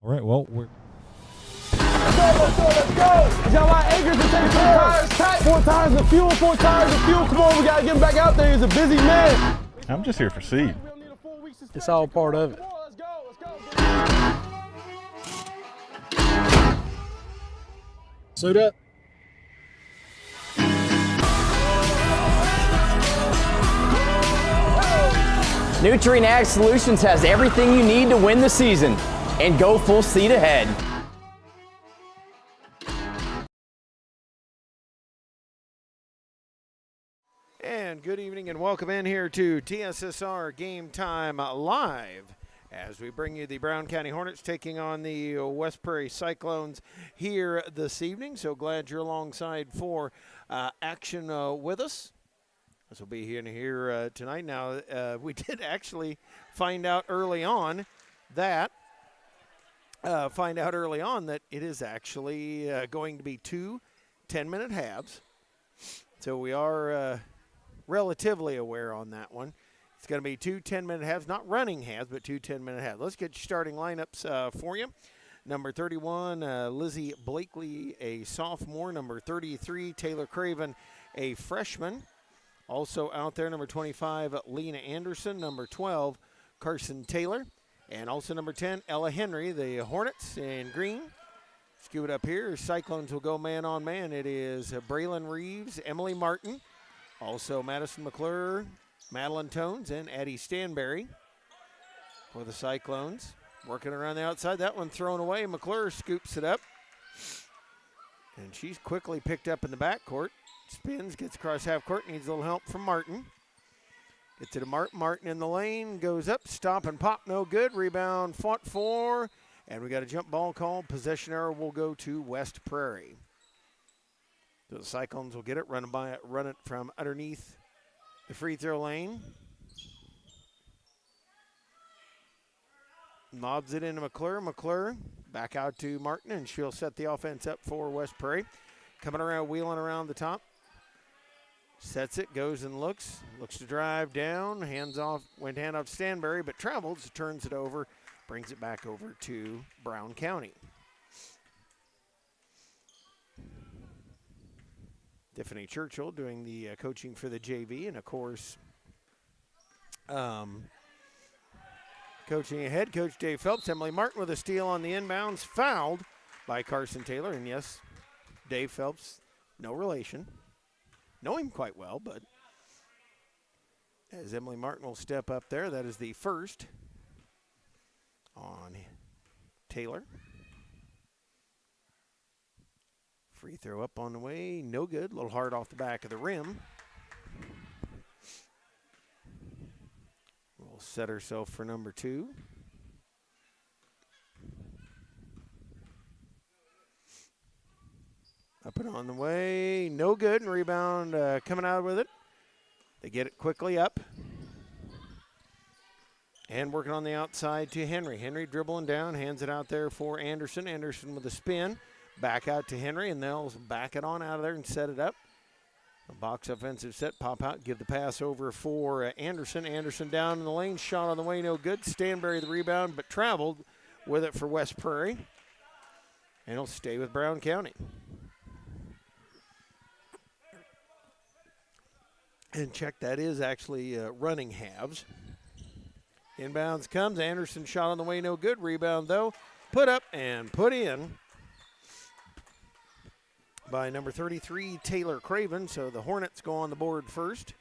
All right, well, we're... Let's go. He's got a lot of acres to take 4 tires of fuel, 4 tires of fuel. Come on, we got to get him back out there. He's a busy man. I'm just here for seed. It's all part of it. Suit up. Nutrien Ag Solutions has everything you need to win the season and go full speed ahead. And good evening and welcome in here to TSSR Game Time Live as we bring you the Brown County Hornets taking on the West Prairie Cyclones here this evening. So glad you're alongside for action with us. This will be here tonight. Now, we did actually find out early on that it is actually going to be 2 10-minute halves. So we are relatively aware on that one. It's going to be 2 10-minute halves, not running halves, but 2 10-minute halves. Let's get your starting lineups for you. Number 31, Lizzie Blakely, a sophomore. Number 33, Taylor Craven, a freshman. Also out there, number 25, Lena Anderson. Number 12, Carson Taylor. And also number 10, Ella Henry, the Hornets in green. Scoot it up here. Cyclones will go man-on-man. It is Braylon Reeves, Emily Martin. Also Madison McClure, Madeline Tones, and Addie Stanberry for the Cyclones. Working around the outside. That one thrown away. McClure scoops it up. And she's quickly picked up in the backcourt. Spins, gets across half court, needs a little help from Martin. Gets it to Martin. Martin in the lane, goes up, stop and pop, no good. Rebound fought for, and we got a jump ball called. Possession error will go to West Prairie. So the Cyclones will get it, run it from underneath the free throw lane. Lobs it into McClure. McClure back out to Martin, and she'll set the offense up for West Prairie. Coming around, wheeling around the top. Sets it, goes and looks to drive down, hands off Stanberry, but travels, turns it over, brings it back over to Brown County. Tiffany Churchill doing the coaching for the JV, and of course, coaching ahead, Coach Dave Phelps. Emily Martin with a steal on the inbounds, fouled by Carson Taylor, and yes, Dave Phelps, no relation. Know him quite well, but as Emily Martin will step up there, that is the first on Taylor. Free throw up on the way, no good. A little hard off the back of the rim. Will set herself for number 2. Up and on the way, no good, and rebound coming out with it. They get it quickly up. And working on the outside to Henry. Henry dribbling down, hands it out there for Anderson. Anderson with a spin, back out to Henry, and they'll back it on out of there and set it up. A box offensive set, pop out, give the pass over for Anderson. Anderson down in the lane, shot on the way, no good. Stanberry the rebound, but traveled with it for West Prairie. And he'll stay with Brown County. And check, that is actually running halves. Inbounds comes. Anderson shot on the way, no good. Rebound, though. Put up and put in by number 33, Taylor Craven. So the Hornets go on the board first.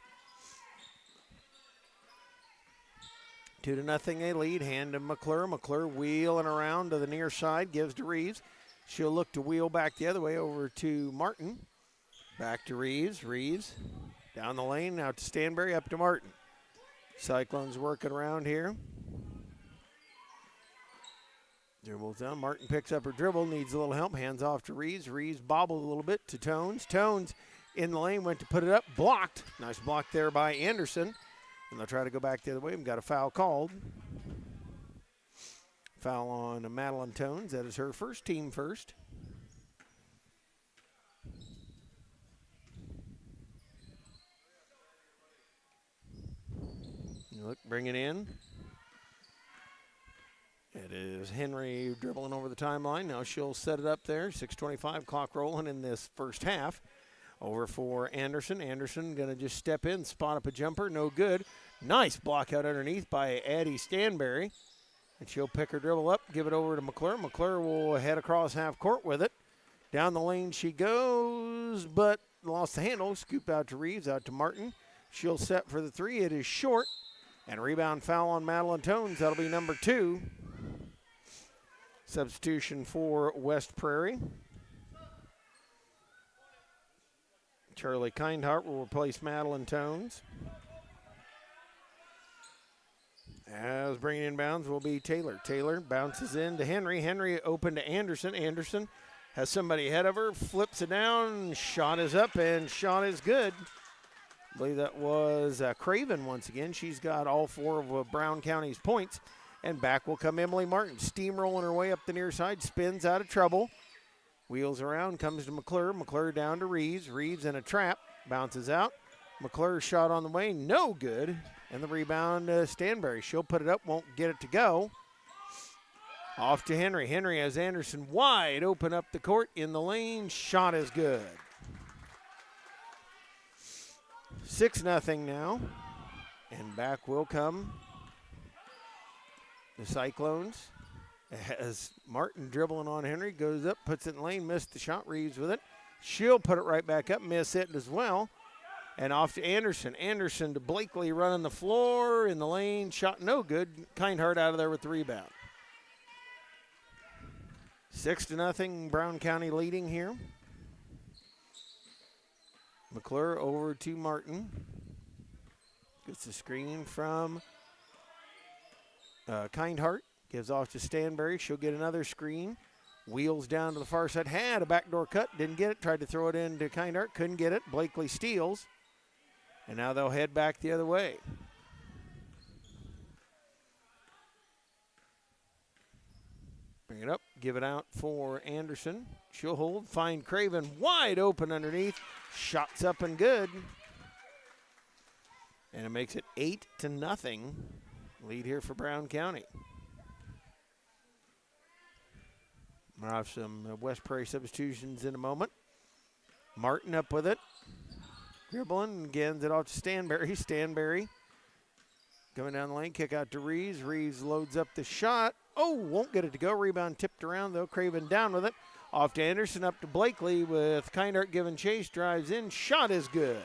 2-0 they lead. Hand to McClure. McClure wheeling around to the near side. Gives to Reeves. She'll look to wheel back the other way over to Martin. Back to Reeves. Reeves. Down the lane, out to Stanberry, up to Martin. Cyclones working around here. Dribbles down. Martin picks up her dribble, needs a little help. Hands off to Reeves. Reeves bobbled a little bit to Tones. Tones in the lane, went to put it up, blocked. Nice block there by Anderson. And they'll try to go back the other way. We've got a foul called. Foul on Madeline Tones. That is her first, team first. Look, bring it in. It It is Henry dribbling over the timeline. Now she'll set it up there. 6:25 clock rolling in this first half. Over for Anderson. Anderson going to just step in, spot up a jumper. No good. Nice block out underneath by Addie Stanberry. And she'll pick her dribble up, give it over to McClure. McClure will head across half court with it. Down the lane she goes, but lost the handle. Scoop out to Reeves, out to Martin. She'll set for the three. It is short. And rebound foul on Madeline Tones. That'll be number 2. Substitution for West Prairie. Charlie Kindhart will replace Madeline Tones. As bringing in bounds will be Taylor. Taylor bounces in to Henry. Henry open to Anderson. Anderson has somebody ahead of her, flips it down. Shot is up, and shot is good. I believe that was Craven once again. She's got all 4 of Brown County's points. And back will come Emily Martin, steamrolling her way up the near side, spins out of trouble. Wheels around, comes to McClure. McClure down to Reeves. Reeves in a trap, bounces out. McClure's shot on the way, no good. And the rebound, Stanberry. She'll put it up, won't get it to go. Off to Henry. Henry has Anderson wide open up the court in the lane. Shot is good. 6-0 now. And back will come the Cyclones. As Martin dribbling on Henry, goes up, puts it in the lane, missed the shot, Reeves with it. She'll put it right back up, miss it as well. And off to Anderson. Anderson to Blakely running the floor in the lane, shot no good. Kindhart out of there with the rebound. 6-0, Brown County leading here. McClure over to Martin. Gets the screen from Kindhart. Gives off to Stanberry. She'll get another screen. Wheels down to the far side. Had a backdoor cut. Didn't get it. Tried to throw it into Kindhart. Couldn't get it. Blakely steals. And now they'll head back the other way. Bring it up. Give it out for Anderson. She'll hold. Find Craven wide open underneath. Shots up and good. And it makes it 8-0. Lead here for Brown County. We'll have some West Prairie substitutions in a moment. Martin up with it. Dribbling, gets it off to Stanberry. Stanberry coming down the lane, kick out to Reeves. Reeves loads up the shot. Oh, won't get it to go. Rebound tipped around though. Craven down with it. Off to Anderson, up to Blakely with Kindhart giving chase. Drives in. Shot is good.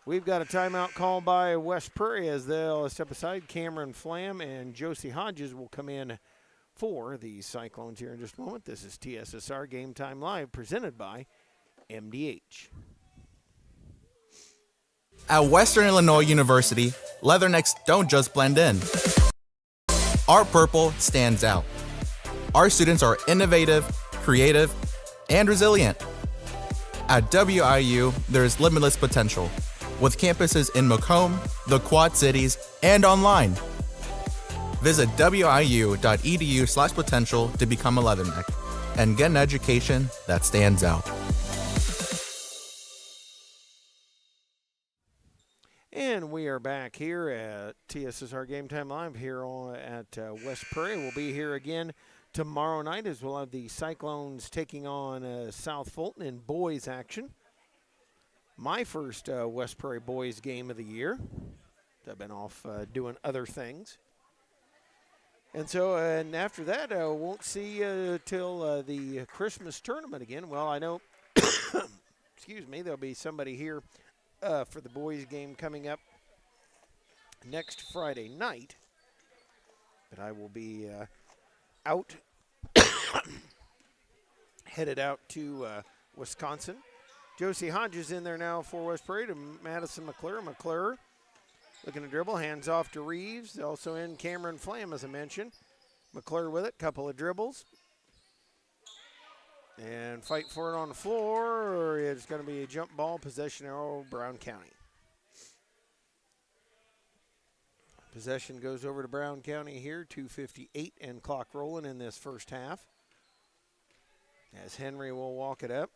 We've got a timeout called by West Prairie as they'll step aside. Cameron Flam and Josie Hodges will come in for the Cyclones here in just a moment. This is TSSR Game Time Live presented by MDH. At Western Illinois University, leathernecks don't just blend in. Our purple stands out. Our students are innovative, creative, and resilient. At WIU, there is limitless potential, with campuses in Macomb, the Quad Cities, and online. Visit wiu.edu/potential to become a leatherneck and get an education that stands out. And we are back here at TSSR Game Time Live here at West Prairie. We'll be here again tomorrow night as we'll have the Cyclones taking on South Fulton in boys action. My first West Prairie boys game of the year. I've been off doing other things. And so, and after that, won't see till the Christmas tournament again. Well, I know, excuse me, there'll be somebody here for the boys game coming up next Friday night. But I will be out, headed out to Wisconsin. Josie Hodges in there now for West Prairie to Madison McClure. McClure looking to dribble, hands off to Reeves. Also in Cameron Flam, as I mentioned. McClure with it, couple of dribbles. And fight for it on the floor, or it's going to be a jump ball, possession arrow, Brown County. Possession goes over to Brown County here, 2:58 and clock rolling in this first half. As Henry will walk it up.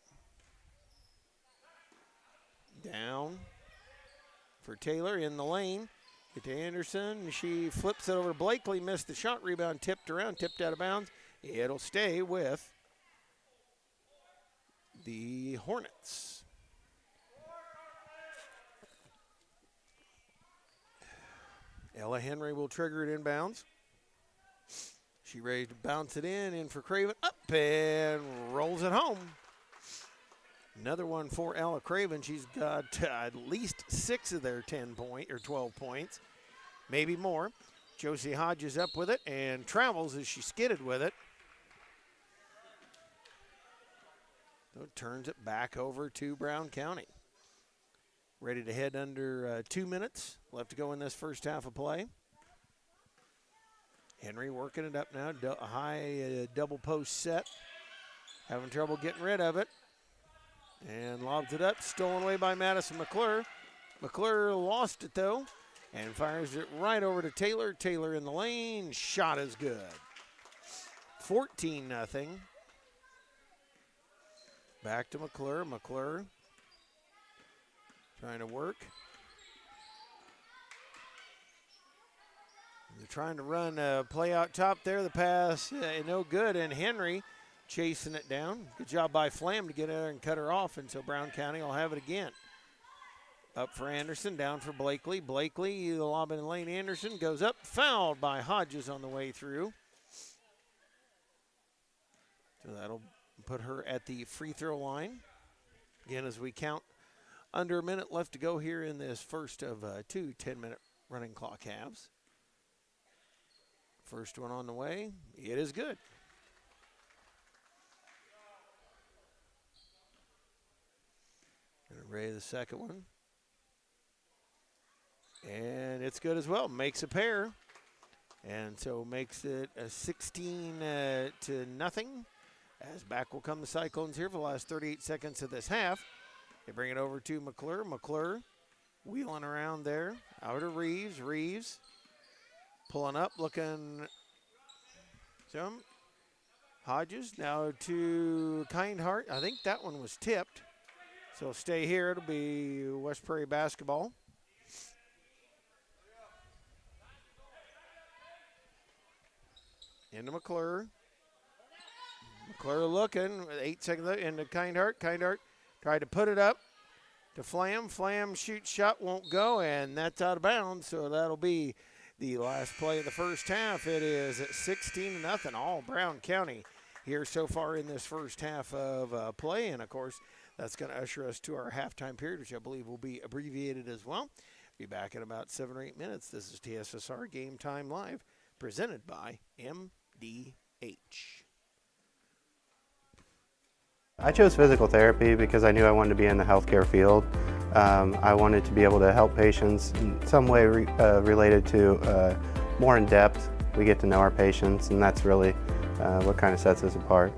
Down for Taylor in the lane. Get to Anderson. She flips it over. Blakely missed the shot. Rebound tipped around, tipped out of bounds. It'll stay with the Hornets. Ella Henry will trigger it inbounds. She ready to bounce it in for Craven. Up and rolls it home. Another one for Ella Craven. She's got at least 6 of their 12 points, maybe more. Josie Hodges up with it and travels as she skidded with it. So it turns it back over to Brown County. Ready to head under 2 minutes left to go in this first half of play. Henry working it up now, a high double post set. Having trouble getting rid of it. And lobs it up, stolen away by Madison McClure. McClure lost it though, and fires it right over to Taylor. Taylor in the lane, shot is good. 14-0. Back to McClure. McClure trying to work. They're trying to run a play out top there. The pass, no good, and Henry chasing it down. Good job by Flam to get there and cut her off, and so Brown County will have it again. Up for Anderson, down for Blakely. Blakely, the lob in the lane. Anderson goes up, fouled by Hodges on the way through. So that'll put her at the free throw line. Again, as we count under a minute left to go here in this first of 2 10-minute running clock halves. First one on the way. It is good. And Ray the second one. And it's good as well. Makes a pair. And so makes it a 16-0. As back will come the Cyclones here for the last 38 seconds of this half. They bring it over to McClure. McClure wheeling around there. Out to Reeves. Reeves pulling up, looking some. Hodges now to Kindheart. I think that one was tipped. So stay here. It'll be West Prairie basketball. Into McClure. McClure looking, 8 seconds left, into Kindheart. Kindheart tried to put it up to Flam. Flam shoots, shot won't go, and that's out of bounds. So that'll be the last play of the first half. It is at 16-0, all Brown County here so far in this first half of play. And, of course, that's going to usher us to our halftime period, which I believe will be abbreviated as well. Be back in about 7 or 8 minutes. This is TSSR Game Time Live, presented by MDH. I chose physical therapy because I knew I wanted to be in the healthcare field. I wanted to be able to help patients in some way related to more in depth. We get to know our patients, and that's really what kind of sets us apart.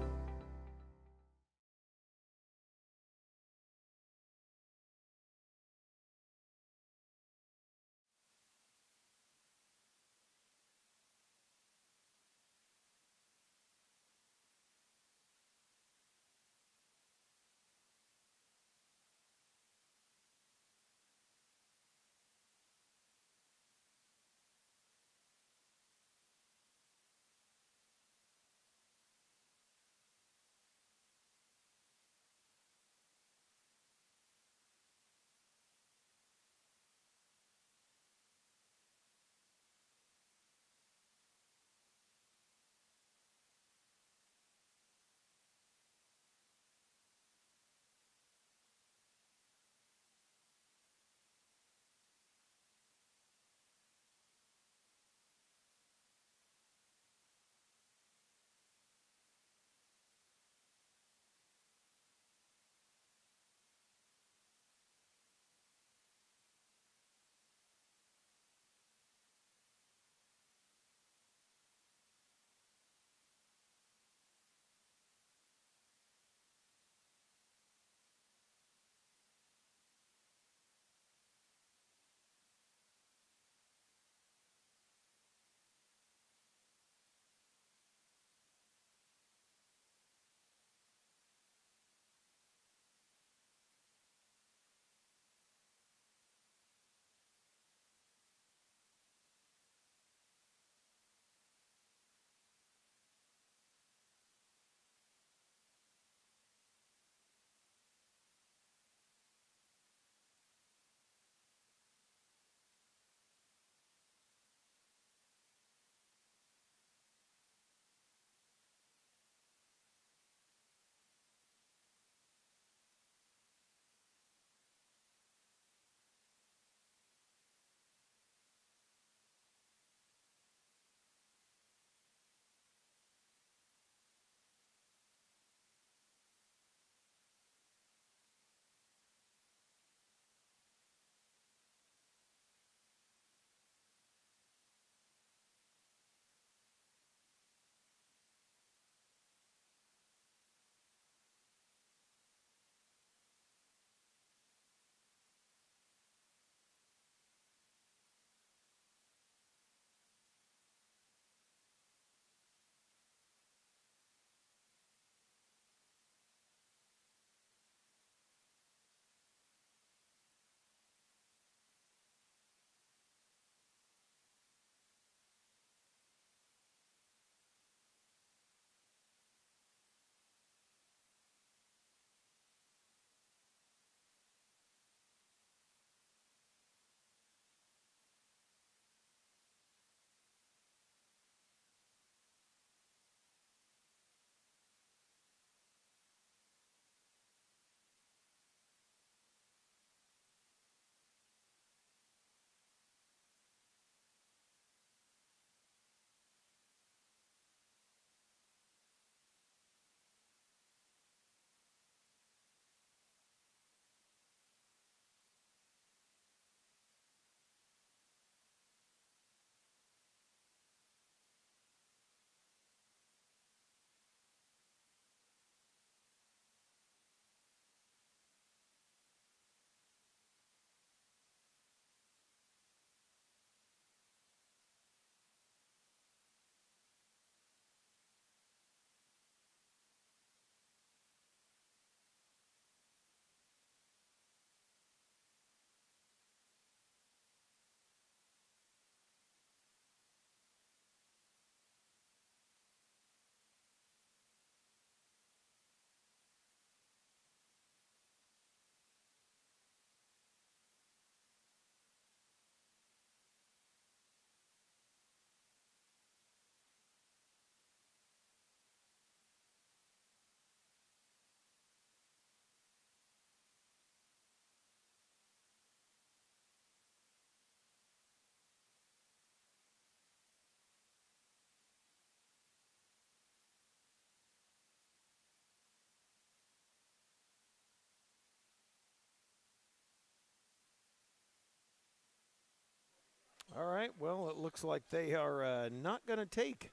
All right, well, it looks like they are not going to take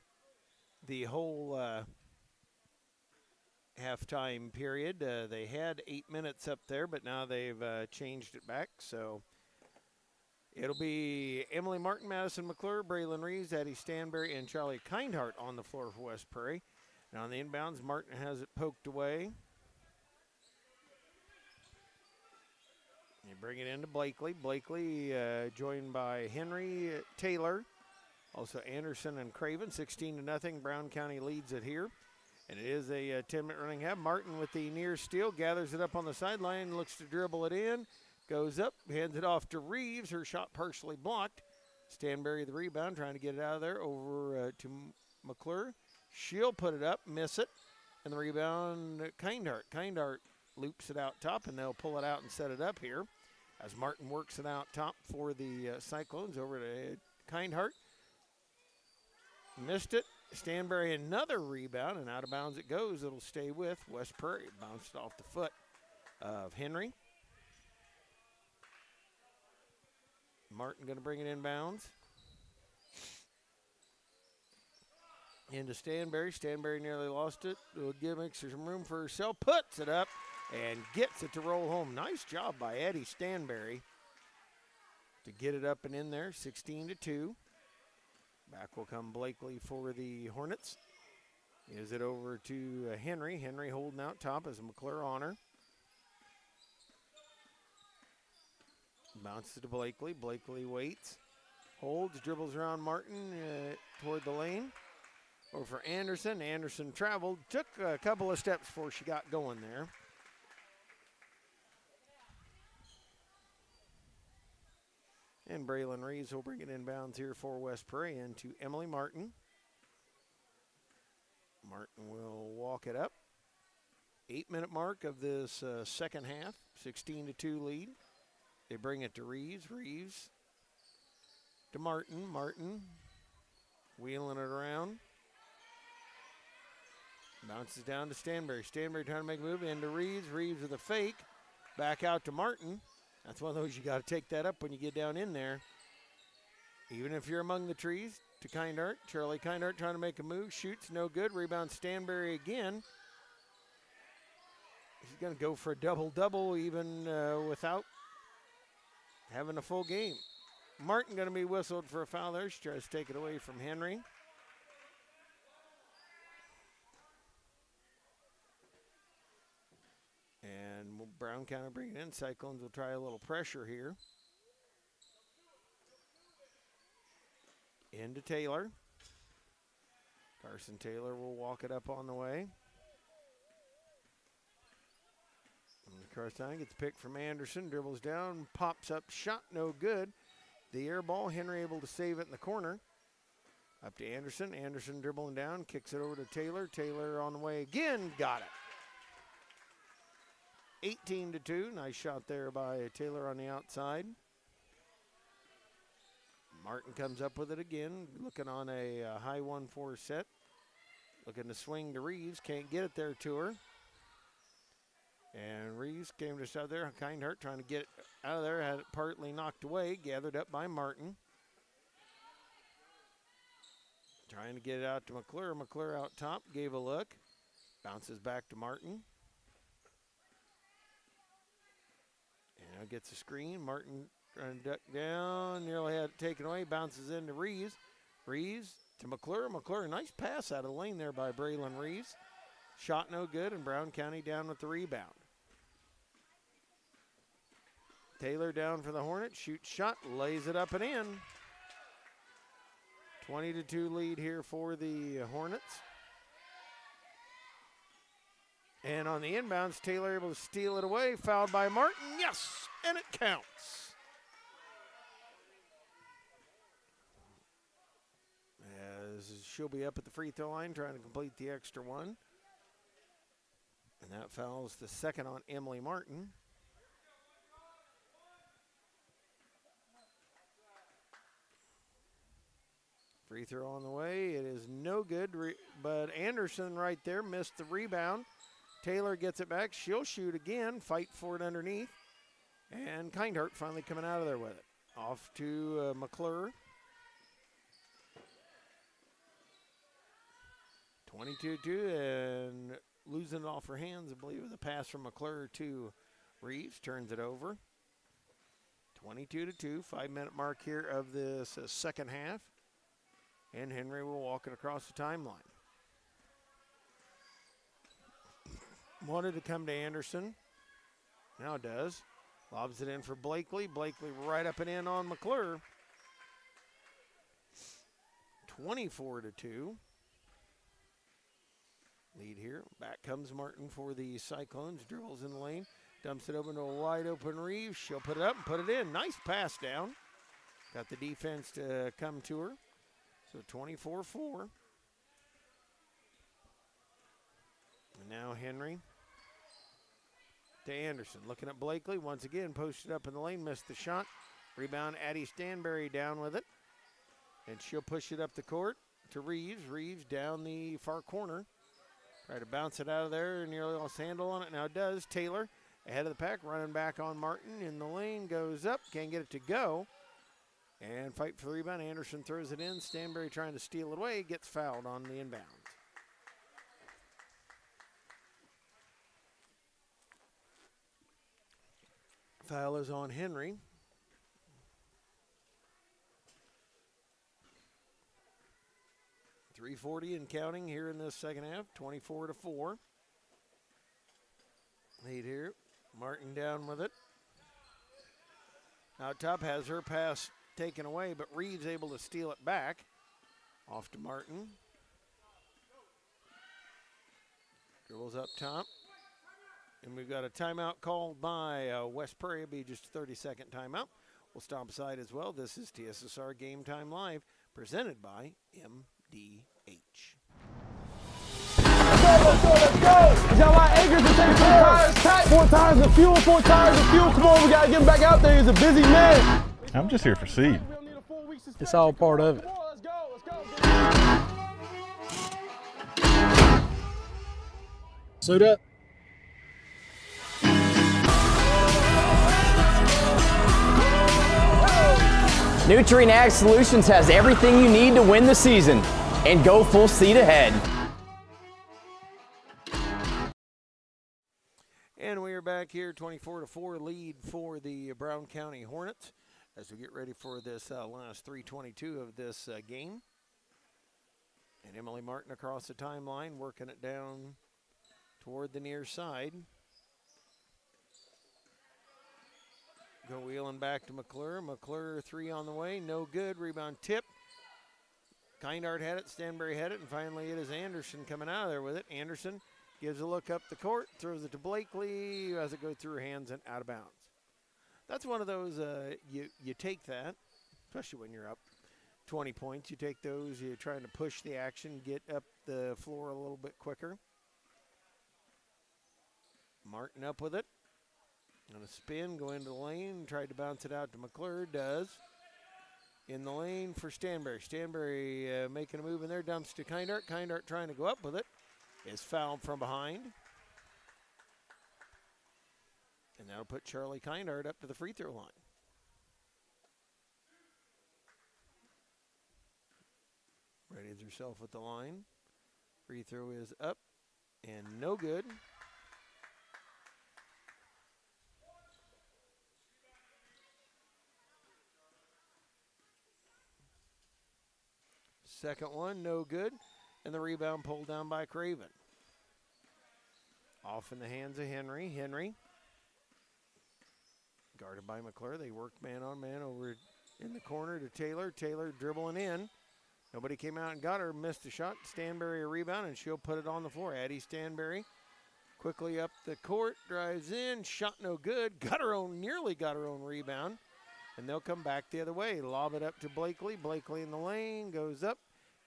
the whole halftime period. They had 8 minutes up there, but now they've changed it back. So it'll be Emily Martin, Madison McClure, Braylon Reeves, Addie Stanberry, and Charlie Kindhart on the floor for West Prairie. And on the inbounds, Martin has it poked away. You bring it into Blakely. Blakely joined by Henry, Taylor, also Anderson and Craven. 16-0. Brown County leads it here. And it is a 10-minute running half. Martin with the near steal, gathers it up on the sideline, looks to dribble it in, goes up, hands it off to Reeves. Her shot partially blocked. Stanberry the rebound, trying to get it out of there over to McClure. She'll put it up, miss it. And the rebound, Kindhart. Kindhart loops it out top, and they'll pull it out and set it up here as Martin works it out top for the Cyclones. Over to Kindhart. Missed it. Stanberry another rebound, and out of bounds it goes. It'll stay with West Prairie. Bounced off the foot of Henry. Martin going to bring it inbounds. Into Stanberry. Stanberry nearly lost it. Will give extra some room for herself. Puts it up and gets it to roll home. Nice job by Addie Stanberry to get it up and in there. 16-2. Back will come Blakely for the Hornets. Gives it over to Henry. Henry holding out top as McClure on her. Bounces to Blakely. Blakely waits. Holds, dribbles around Martin toward the lane. Over for Anderson. Anderson traveled. Took a couple of steps before she got going there. And Braylon Reeves will bring it inbounds here for West Prairie into Emily Martin. Martin will walk it up. 8-minute mark of this second half. 16-2 lead. They bring it to Reeves. Reeves to Martin. Martin wheeling it around. Bounces down to Stanberry. Stanberry trying to make a move into Reeves. Reeves with a fake. Back out to Martin. That's one of those you got to take that up when you get down in there. Even if you're among the trees, to Kindhart. Charlie Kindhart trying to make a move. Shoots, no good. Rebound Stanberry again. He's going to go for a double-double even without having a full game. Martin going to be whistled for a foul there. She tries to take it away from Henry. And Brown County bring it in. Cyclones will try a little pressure here. Into Taylor. Carson Taylor will walk it up on the way. And Carson gets picked from Anderson. Dribbles down. Pops up. Shot no good. The air ball. Henry able to save it in the corner. Up to Anderson. Anderson dribbling down. Kicks it over to Taylor. Taylor on the way again. Got it. 18-2. Nice shot there by Taylor on the outside. Martin comes up with it again. Looking on a high 1-4 set. Looking to swing to Reeves. Can't get it there to her. And Reeves came just out there. Kindhart trying to get it out of there. Had it partly knocked away. Gathered up by Martin. Trying to get it out to McClure. McClure out top. Gave a look. Bounces back to Martin. Now gets a screen. Martin trying to duck down. Nearly had it taken away. Bounces into Reeves. Reeves to McClure. McClure, nice pass out of the lane there by Braylon Reeves. Shot no good, and Brown County down with the rebound. Taylor down for the Hornets. Shoots shot. Lays it up and in. 20-2 lead here for the Hornets. And on the inbounds, Taylor able to steal it away. Fouled by Martin. Yes, and it counts. As she'll be up at the free throw line trying to complete the extra one. And that fouls the second on Emily Martin. Free throw on the way. It is no good, but Anderson right there missed the rebound. Taylor gets it back. She'll shoot again. Fight for it underneath. And Kindhart finally coming out of there with it. Off to McClure. 22-2 and losing it off her hands, I believe, with a pass from McClure to Reeves. Turns it over. 22-2, 5-minute mark here of this second half. And Henry will walk it across the timeline. Wanted to come to Anderson. Now it does. Lobs it in for Blakely. Blakely right up and in on McClure. 24-2. Lead here. Back comes Martin for the Cyclones. Dribbles in the lane. Dumps it open to a wide open Reeves. She'll put it up and put it in. Nice pass down. Got the defense to come to her. So 24-4. And now Henry to Anderson. Looking at Blakely. Once again, posted up in the lane. Missed the shot. Rebound, Addie Stanberry down with it. And she'll push it up the court to Reeves. Reeves down the far corner. Try to bounce it out of there. Nearly lost handle on it. Now it does. Taylor ahead of the pack. Running back on Martin. In the lane. Goes up. Can't get it to go. And fight for the rebound. Anderson throws it in. Stanberry trying to steal it away. Gets fouled on the inbound. Foul is on Henry. .340 and counting here in this second half. 24-4. Lead here. Martin down with it. Out top has her pass taken away, but Reeves able to steal it back. Off to Martin. Dribbles up top. And we've got a timeout called by West Prairie. It'll be just a 30-second timeout. We'll stop aside as well. This is TSSR Game Time Live, presented by MDH. Let's go! We got a lot of acres to take 4 tires of fuel, 4 tires of fuel. Come on, we gotta get him back out there. He's a busy man. I'm just here for seed. It's all part of it. Let's go. Suit up. Nutrien Ag Solutions has everything you need to win the season and go full speed ahead. And we are back here, 24-4 lead for the Brown County Hornets as we get ready for this last 3:22 of this game. And Emily Martin across the timeline, working it down toward the near side. Go wheeling back to McClure. McClure 3 on the way, no good. Rebound tip. Kindart had it, Stanberry had it, and finally it is Anderson coming out of there with it. Anderson gives a look up the court, throws it to Blakely as it goes through her hands and out of bounds. That's one of those, you take that, especially when you're up 20 points. You take those, you're trying to push the action, get up the floor a little bit quicker. Martin up with it. On a spin, go into the lane, tried to bounce it out to McClure, does. In the lane for Stanberry. Stanberry making a move in there, dumps to Kindart. Kindart trying to go up with it. Is fouled from behind. And that'll put Charlie Kindart up to the free throw line. Readies herself at the line. Free throw is up and no good. Second one, no good. And the rebound pulled down by Craven. Off in the hands of Henry. Henry guarded by McClure. They worked man on man over in the corner to Taylor. Taylor dribbling in. Nobody came out and got her. Missed the shot. Stanberry a rebound, and she'll put it on the floor. Addie Stanberry quickly up the court. Drives in. Shot no good. Nearly got her own rebound. And they'll come back the other way. Lob it up to Blakely. Blakely in the lane. Goes up.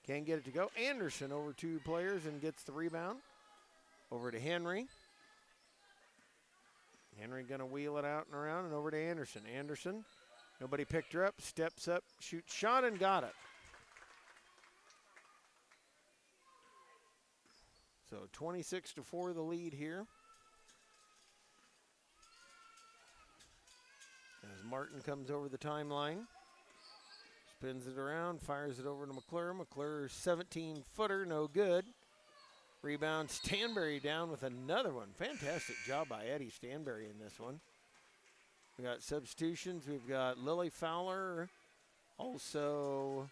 Can't get it to go. Anderson over 2 players and gets the rebound. Over to Henry. Henry going to wheel it out and around and over to Anderson. Anderson, nobody picked her up. Steps up, shoots shot, and got it. So 26-4 the lead here. As Martin comes over the timeline. Spins it around, fires it over to McClure. McClure's 17-footer, no good. Rebound, Stanberry down with another one. Fantastic job by Eddie Stanberry in this one. We got substitutions. We've got Lily Fowler, also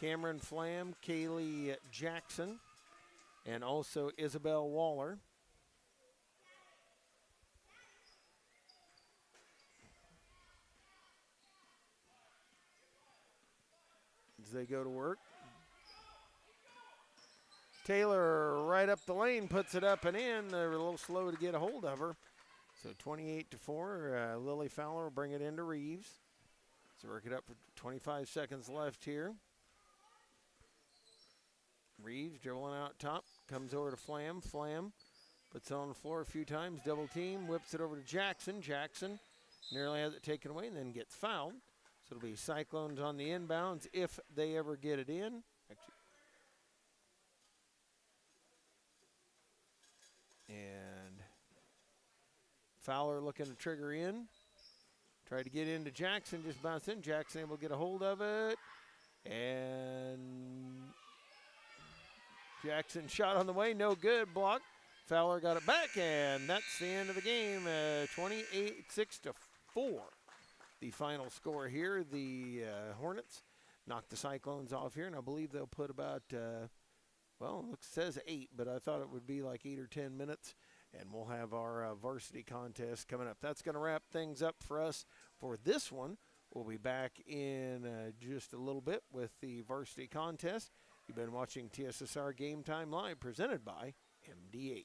Cameron Flam, Kaylee Jackson, and also Isabel Waller. As they go to work. Taylor right up the lane, puts it up and in. They're a little slow to get a hold of her. So 28-4, Lily Fowler will bring it into Reeves. So work it up for 25 seconds left here. Reeves dribbling out top, comes over to Flam. Flam puts it on the floor a few times, double team, whips it over to Jackson. Jackson nearly has it taken away and then gets fouled. So it'll be Cyclones on the inbounds if they ever get it in. And Fowler looking to trigger in. Tried to get into Jackson, just bounced in. Jackson able to get a hold of it. And Jackson shot on the way, no good, block. Fowler got it back, and that's the end of the game, 28-6-4. The final score here, the Hornets knocked the Cyclones off here, and I believe they'll put about well, it says 8, but I thought it would be like 8 or 10 minutes, and we'll have our varsity contest coming up. That's going to wrap things up for us for this one. We'll be back in just a little bit with the varsity contest. You've been watching TSSR Game Time Live, presented by MDH.